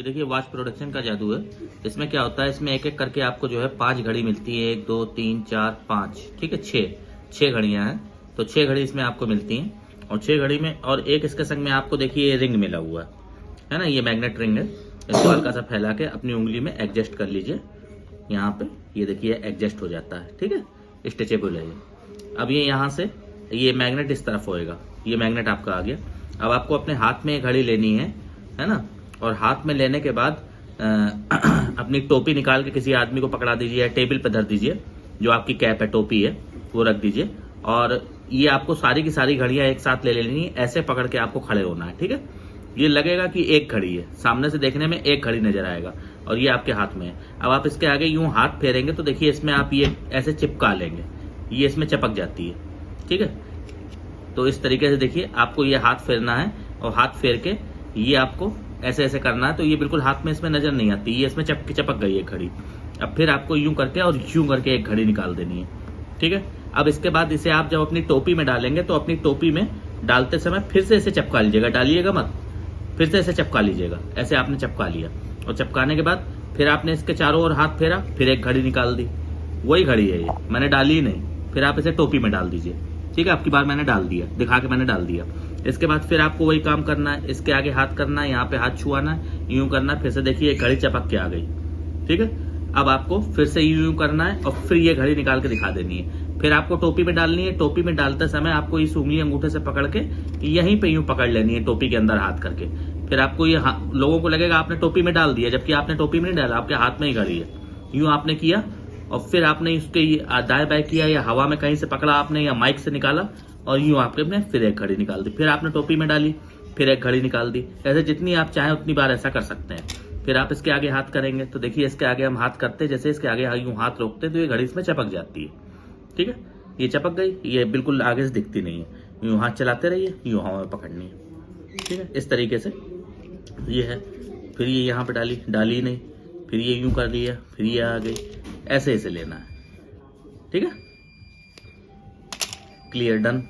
देखिए watch production का जादू है। इसमें क्या होता है, इसमें एक एक करके आपको जो है 5 घड़ी मिलती है, 1 2 3 4 5, ठीक है, 6 घड़ियां हैं। तो 6 घड़ी इसमें आपको मिलती हैं। और 6 घड़ी में और एक इसके संग में आपको देखिए ये रिंग मिला हुआ है ना, ये मैग्नेट रिंग है। इसको हल्का सा फैला के अपनी उंगली में एडजस्ट कर लीजिए, यहाँ पे ये देखिए एडजस्ट हो जाता है, ठीक है, स्ट्रेचेबल है ये। अब ये यहाँ से ये मैग्नेट इस तरफ होएगा, ये मैग्नेट आपका आ गया। अब आपको अपने हाथ में ये घड़ी लेनी है ना, और हाथ में लेने के बाद अपनी टोपी निकाल के किसी आदमी को पकड़ा दीजिए या टेबल पर धर दीजिए, जो आपकी कैप है, टोपी है, वो रख दीजिए। और ये आपको सारी की सारी घड़ियां एक साथ ले लेनी है, ऐसे पकड़ के आपको खड़े होना है, ठीक है। ये लगेगा कि एक घड़ी है, सामने से देखने में एक घड़ी नजर आएगा और ये आपके हाथ में है। अब आप इसके आगे यूं हाथ फेरेंगे तो देखिए इसमें आप ये ऐसे चिपका लेंगे, ये इसमें चिपक जाती है, ठीक है। तो इस तरीके से देखिए आपको ये हाथ फेरना है और हाथ फेर के ये आपको ऐसे ऐसे करना है, तो ये बिल्कुल हाथ में इसमें नजर नहीं आती, ये इसमें चिपक गई है घड़ी। अब फिर आपको यूं करके और यूं करके एक घड़ी निकाल देनी है, ठीक है। अब इसके बाद इसे आप जब अपनी टोपी में डालेंगे तो अपनी टोपी में डालते समय फिर से इसे चिपका लीजिएगा, डालिएगा मत, फिर से इसे चिपका लीजिएगा। ऐसे आपने चिपका लिया और चिपकाने के बाद फिर आपने इसके चारों ओर हाथ फेरा, फिर एक घड़ी निकाल दी, वही घड़ी है ये, मैंने डाली ही नहीं। फिर आप इसे टोपी में डाल दीजिए, ठीक है। आपकी बार मैंने डाल दिया, दिखा के मैंने डाल दिया। इसके बाद फिर आपको वही काम करना है, इसके आगे हाथ करना है, यहाँ पे हाथ छुआना है, यूं करना है, फिर से देखिए घड़ी चपक के आ गई, ठीक है। अब आपको फिर से यूं करना है और फिर ये घड़ी निकाल के दिखा देनी है। फिर आपको टोपी में डालनी है, टोपी में डालते समय आपको इस उंगली अंगूठे से पकड़ के यहीं पे यूं पकड़ लेनी है, टोपी के अंदर हाथ करके। फिर आपको ये लोगों को लगेगा आपने टोपी में डाल दिया, जबकि आपने टोपी में नहीं डाला, आपके हाथ में ही घड़ी है। यूं आपने किया और फिर आपने इसके दाएं बाएं किया, या हवा में कहीं से पकड़ा आपने, या माइक से निकाला और यूं आपने फिर एक घड़ी निकाल दी। फिर आपने टोपी में डाली, फिर एक घड़ी निकाल दी। ऐसे जितनी आप चाहें उतनी बार ऐसा कर सकते हैं। फिर आप इसके आगे हाथ करेंगे तो देखिए इसके आगे हम हाथ करते, जैसे इसके आगे यूं हाथ रोकते तो ये घड़ी इसमें चपक जाती है, ठीक है। ये चपक गई, ये बिल्कुल आगे से दिखती नहीं है। यूं हाथ चलाते रहिए, यूं हवा में पकड़नी है, ठीक है। इस तरीके से ये है। फिर ये यहाँ पे डाली नहीं, फिर ये यूं कर लिया, फिर ये आ गई, ऐसे ऐसे लेना है, ठीक है। Clear, done.